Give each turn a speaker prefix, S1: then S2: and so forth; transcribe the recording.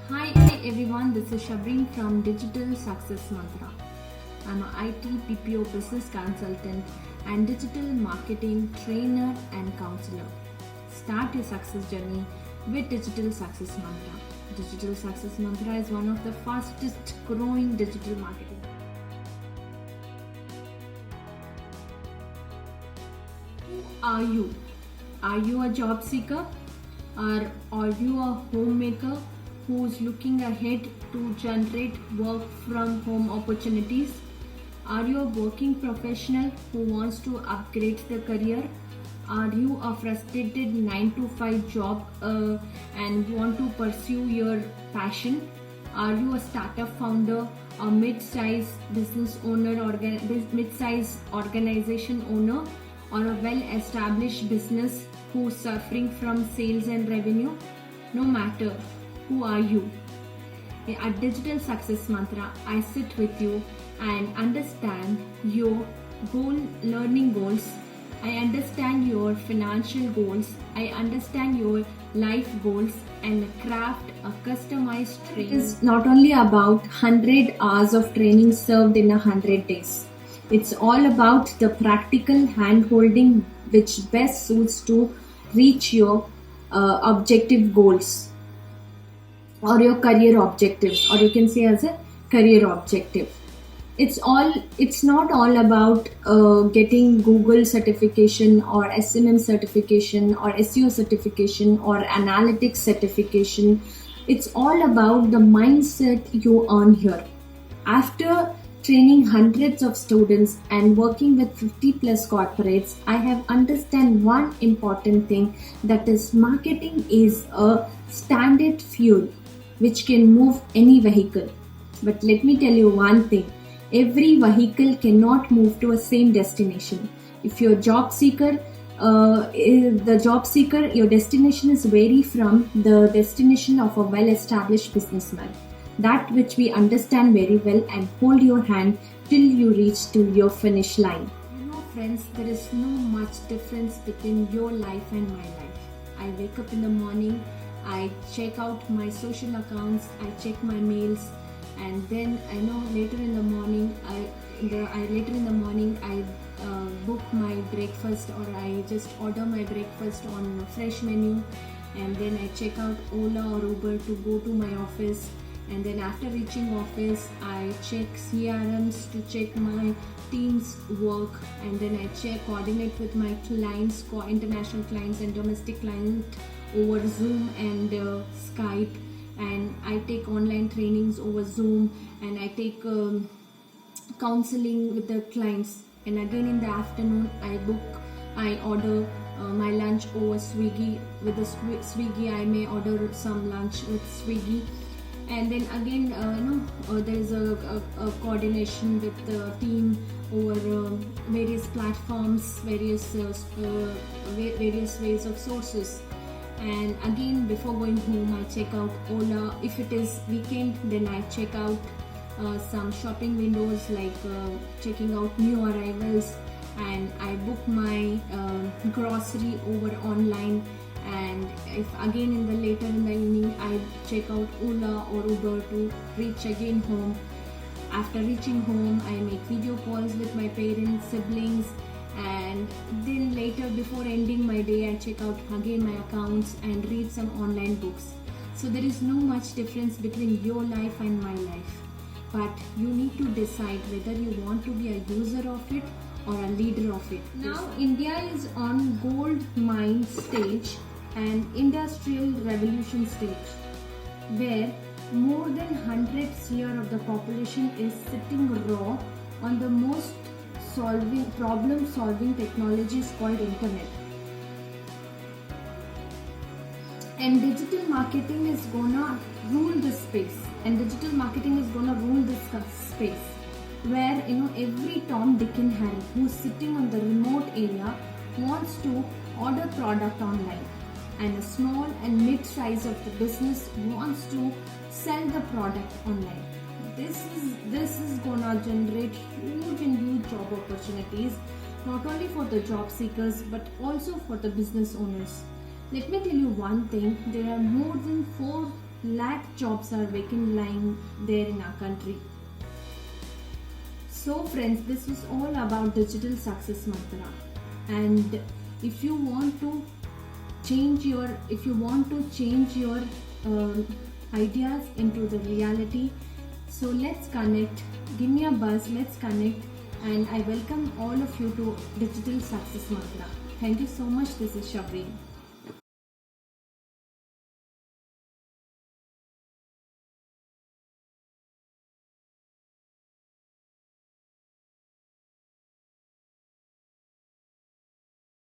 S1: Hi everyone, this is Shabreen from Digital Success Mantra. I'm an IT BPO business consultant and digital marketing trainer and counselor. Start your success journey with Digital Success Mantra. Digital Success Mantra is one of the fastest growing digital marketing. Who are you? Are you a job seeker? Or are you a homemaker who's looking ahead to generate work from home opportunities? Are you a working professional who wants to upgrade the career? Are you a frustrated 9 to 5 job and want to pursue your passion? Are you a startup founder, a mid-size business owner, or mid-size organization owner, or a well-established business who's suffering from sales and revenue? No matter who are you. At Digital Success Mantra, I sit with you and understand your learning goals. I understand your financial goals. I understand your life goals and craft a customized training. It is not only about 100 hours of training served in 100 days. It's all about the practical hand-holding which best suits to reach your objective goals or your career objectives, or you can say as a career objective. It's not all about getting Google certification or SMM certification or SEO certification or analytics certification. It's all about the mindset you earn here. After training hundreds of students and working with 50 plus corporates, I have understand one important thing, that is marketing is a standard fuel which can move any vehicle. But let me tell you one thing, every vehicle cannot move to a same destination. If you're a job seeker, your destination is vary from the destination of a well-established businessman. That which we understand very well and hold your hand till you reach to your finish line. Friends, there is no much difference between your life and my life. I wake up in the morning, I check out my social accounts, I check my mails, and then later in the morning I book my breakfast, or I just order my breakfast on a fresh menu, and then I check out Ola or Uber to go to my office. And then after reaching office, I check CRMs to check my team's work, and then I coordinate with my clients, international clients and domestic clients over Zoom and Skype, and I take online trainings over Zoom, and I take counseling with the clients. And again in the afternoon, I order my lunch over Swiggy. With the Swiggy, I may order some lunch with Swiggy. And then again, there is a coordination with the team over various platforms, various ways of sources. And again, before going home, I check out Ola. If it is weekend, then I check out some shopping windows, like checking out new arrivals, and I book my grocery over online. And if again later in the evening, I check out Ola or Uber to reach again home. After reaching home, I make video calls with my parents, siblings, and then later, before ending my day, I check out again my accounts and read some online books. So there is no much difference between your life and my life, but you need to decide whether you want to be a user of it or a leader of it. Now India is on gold mine stage and industrial revolution stage, where more than 100 crore of the population is sitting raw on the most problem solving technologies called internet. And digital marketing is gonna rule this space, where every Tom, Dick and Harry who's sitting on the remote area wants to order product online, and a small and mid size of the business wants to sell the product online. This is gonna generate huge job opportunities, not only for the job seekers but also for the business owners. Let me tell you one thing, there are more than lakh jobs are vacant lying there in our country. So friends, this is all about digital success mantra. And if you want to change your ideas into the reality, so let's connect. Give me a buzz, let's connect, and I welcome all of you to Digital Success Mantra. Thank you so much. This is Shabri.